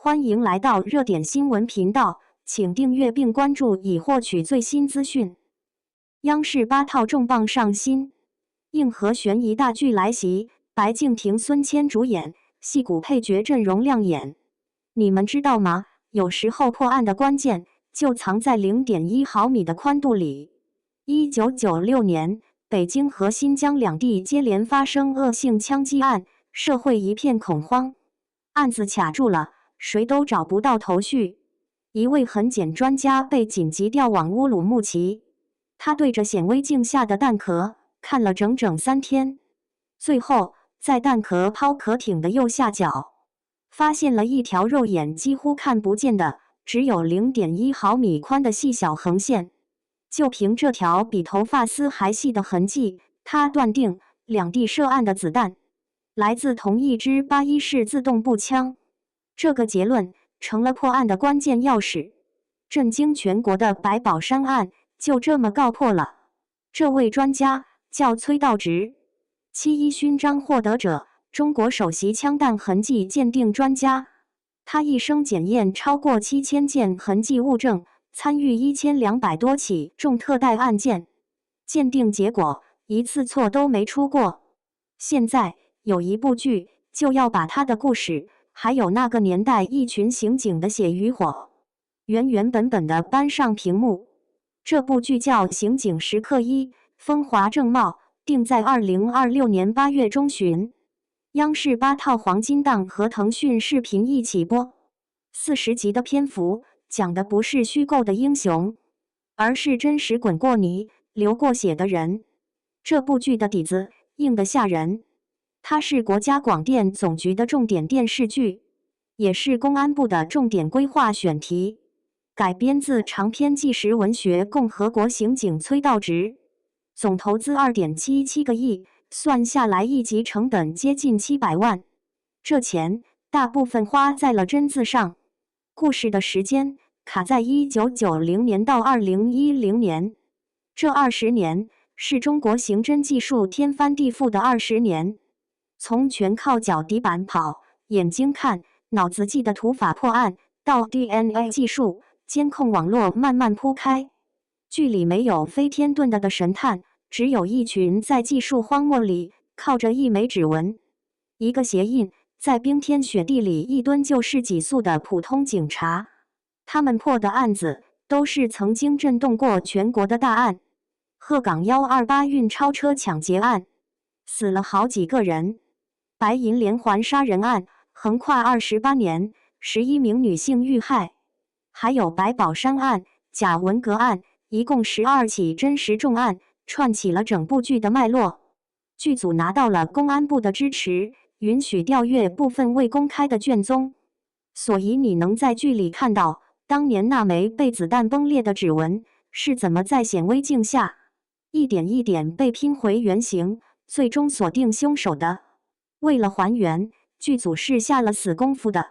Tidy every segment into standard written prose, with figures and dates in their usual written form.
欢迎来到热点新闻频道，请订阅并关注以获取最新资讯。央视8套重磅上新，硬核悬疑大剧来袭，白敬亭、孙谦主演，戏骨配角阵容亮眼。你们知道吗？有时候破案的关键就藏在0.1毫米的宽度里。1996年，北京和新疆两地接连发生恶性枪击案，社会一片恐慌。案子卡住了，谁都找不到头绪。一位痕检专家被紧急调往乌鲁木齐，他对着显微镜下的弹壳看了整整3天，最后在弹壳抛壳艇的右下角，发现了一条肉眼几乎看不见的、只有0.1毫米宽的细小横线。就凭这条比头发丝还细的痕迹，他断定两地涉案的子弹来自同一支81式自动步枪。这个结论成了破案的关键钥匙，震惊全国的白宝山案就这么告破了。这位专家叫崔道直，7·1勋章获得者，中国首席枪弹痕迹鉴定专家。他一生检验超过7000件痕迹物证，参与1200多起重特带案件，鉴定结果一次错都没出过。现在有一部剧就要把他的故事，还有那个年代一群刑警的血与火，原本的搬上屏幕。这部剧叫《刑警时刻1》，风华正茂，定在2026年8月中旬。央视8套黄金档和腾讯视频一起播，40集的篇幅，讲的不是虚构的英雄，而是真实滚过泥、流过血的人。这部剧的底子硬得吓人，它是国家广电总局的重点电视剧，也是公安部的重点规划选题，改编自长篇纪实文学《共和国刑警崔道直》，总投资2.77个亿，算下来一集成本接近700万。这钱大部分花在了真字上，故事的时间卡在1990年到2010年，这20年是中国刑侦技术天翻地覆的20年。从全靠脚底板跑、眼睛看、脑子记的土法破案，到 DNA 技术、监控网络慢慢铺开。剧里没有飞天遁地的神探，只有一群在技术荒漠里靠着一枚指纹、一个鞋印，在冰天雪地里一蹲就是几速的普通警察。他们破的案子都是曾经震动过全国的大案。鹤岗128运钞车抢劫案，死了好几个人。白银连环杀人案，横跨28年，11名女性遇害。还有白宝山案、贾文革案，一共12起真实重案，串起了整部剧的脉络。剧组拿到了公安部的支持，允许调阅部分未公开的卷宗，所以你能在剧里看到当年那枚被子弹崩裂的指纹是怎么在显微镜下一点一点被拼回原形，最终锁定凶手的。为了还原，剧组是下了死功夫的。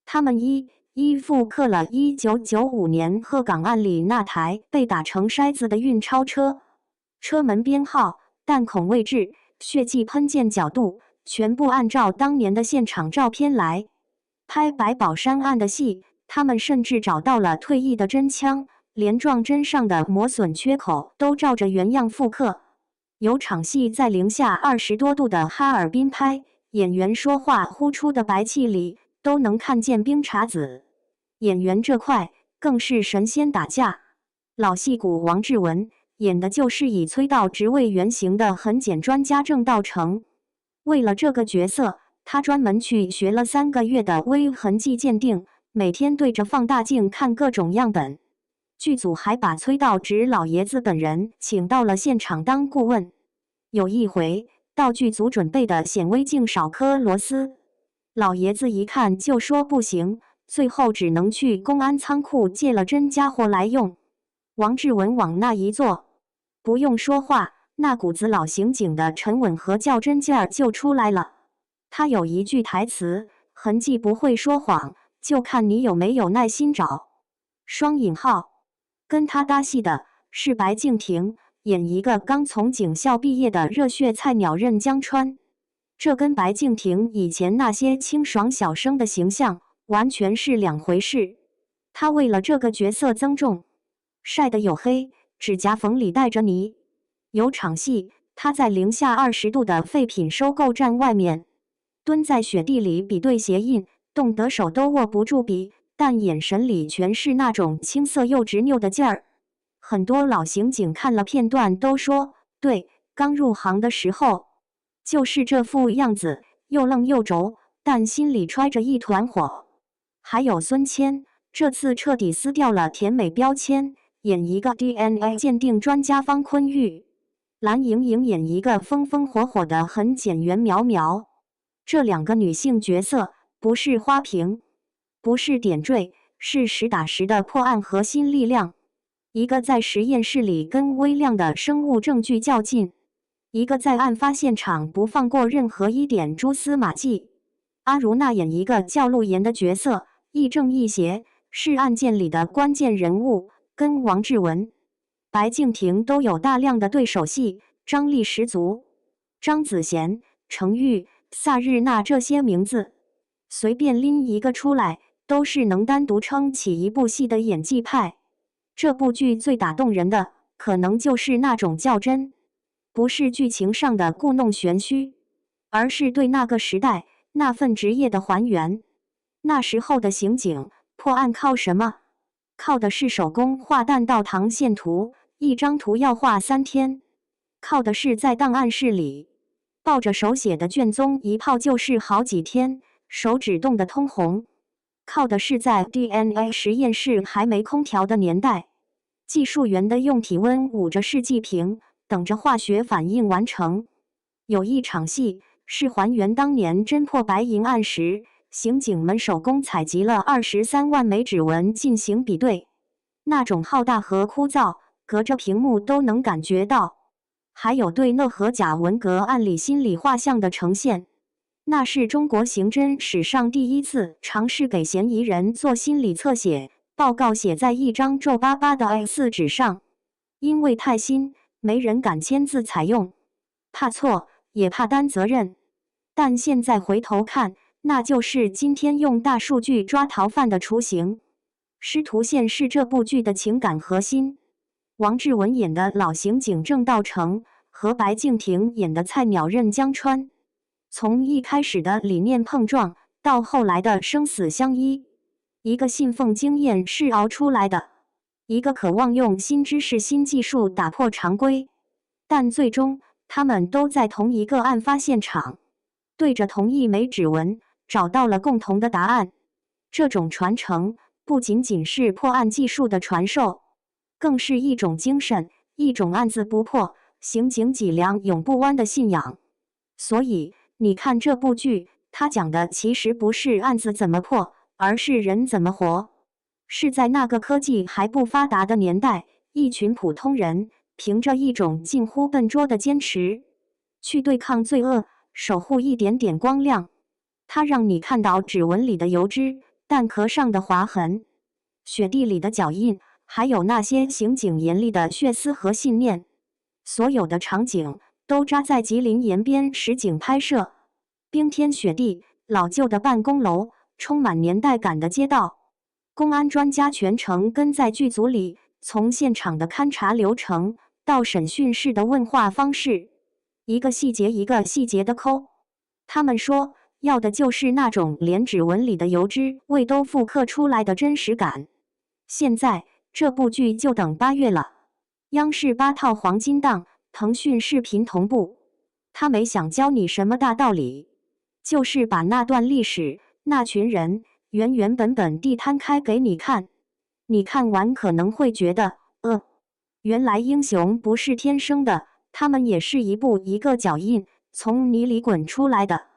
他们一复刻了1995年鹤岗案里那台被打成筛子的运钞车，车门编号、弹孔位置、血迹喷溅角度，全部按照当年的现场照片来。拍白宝山案的戏，他们甚至找到了退役的真枪，连撞针上的磨损缺口都照着原样复刻。有场戏在零下20多度的哈尔滨拍，演员说话呼出的白气里都能看见冰碴子。演员这块更是神仙打架。老戏骨王志文演的就是以崔道直为原型的痕检专家郑道成。为了这个角色，他专门去学了3个月的微痕迹鉴定，每天对着放大镜看各种样本。剧组还把崔道直老爷子本人请到了现场当顾问。有一回，道具组准备的显微镜少颗螺丝，老爷子一看就说不行，最后只能去公安仓库借了真家伙来用。王志文往那一坐，不用说话，那股子老刑警的沉稳和较真劲儿就出来了。他有一句台词：痕迹不会说谎，就看你有没有耐心找。双引号。跟他搭戏的是白敬亭，演一个刚从警校毕业的热血菜鸟任江川。这跟白敬亭以前那些清爽小生的形象完全是两回事。他为了这个角色增重，晒得黝黑，指甲缝里带着泥。有场戏，他在零下20度的废品收购站外面，蹲在雪地里比对鞋印，冻得手都握不住笔，但眼神里全是那种青涩又执拗的劲儿。很多老刑警看了片段都说，对，刚入行的时候就是这副样子，又愣又轴，但心里揣着一团火。还有孙谦，这次彻底撕掉了甜美标签，演一个 DNA 鉴定专家方坤玉，蓝盈莹演一个风风火火的很简元苗苗。这两个女性角色不是花瓶，不是点缀，是实打实的破案核心力量。一个在实验室里跟微量的生物证据较劲，一个在案发现场不放过任何一点蛛丝马迹。阿如那演一个叫陆岩的角色，亦正亦邪，是案件里的关键人物，跟王志文、白敬亭都有大量的对手戏，张力十足。张子贤、程昱、萨日娜这些名字，随便拎一个出来，都是能单独撑起一部戏的演技派。这部剧最打动人的，可能就是那种较真，不是剧情上的故弄玄虚，而是对那个时代那份职业的还原。那时候的刑警破案靠什么？靠的是手工画弹道膛线图，一张图要画3天；靠的是在档案室里抱着手写的卷宗一泡就是好几天，手指冻得通红；靠的是在 DNA 实验室还没空调的年代，技术员的用体温捂着试剂瓶，等着化学反应完成。有一场戏是还原当年侦破白银案时，刑警们手工采集了23万枚指纹进行比对，那种浩大和枯燥，隔着屏幕都能感觉到。还有对讷河贾文革案里心理画像的呈现，那是中国刑侦史上第一次尝试给嫌疑人做心理侧写，报告写在一张皱巴巴的 A4 纸上，因为太新，没人敢签字采用，怕错也怕担责任。但现在回头看，那就是今天用大数据抓逃犯的雏形。师徒线是这部剧的情感核心。王志文演的老刑警郑道成和白敬亭演的菜鸟任江川，从一开始的理念碰撞到后来的生死相依，一个信奉经验是熬出来的，一个渴望用新知识新技术打破常规，但最终他们都在同一个案发现场，对着同一枚指纹找到了共同的答案。这种传承不仅仅是破案技术的传授，更是一种精神，一种案子不破，刑警脊梁永不弯的信仰。所以你看这部剧，它讲的其实不是案子怎么破，而是人怎么活。是在那个科技还不发达的年代，一群普通人凭着一种近乎笨拙的坚持，去对抗罪恶，守护一点点光亮。它让你看到指纹里的油脂，弹壳上的划痕，雪地里的脚印，还有那些刑警严厉的血丝和信念。所有的场景都扎在吉林延边实景拍摄，冰天雪地，老旧的办公楼，充满年代感的街道。公安专家全程跟在剧组里，从现场的勘查流程到审讯室的问话方式，一个细节一个细节的抠。他们说要的就是那种连指纹里的油脂味都复刻出来的真实感。现在这部剧就等8月了，央视8套黄金档，腾讯视频同步。他没想教你什么大道理，就是把那段历史、那群人原原本本地摊开给你看。你看完可能会觉得，原来英雄不是天生的，他们也是一步一个脚印从泥里滚出来的。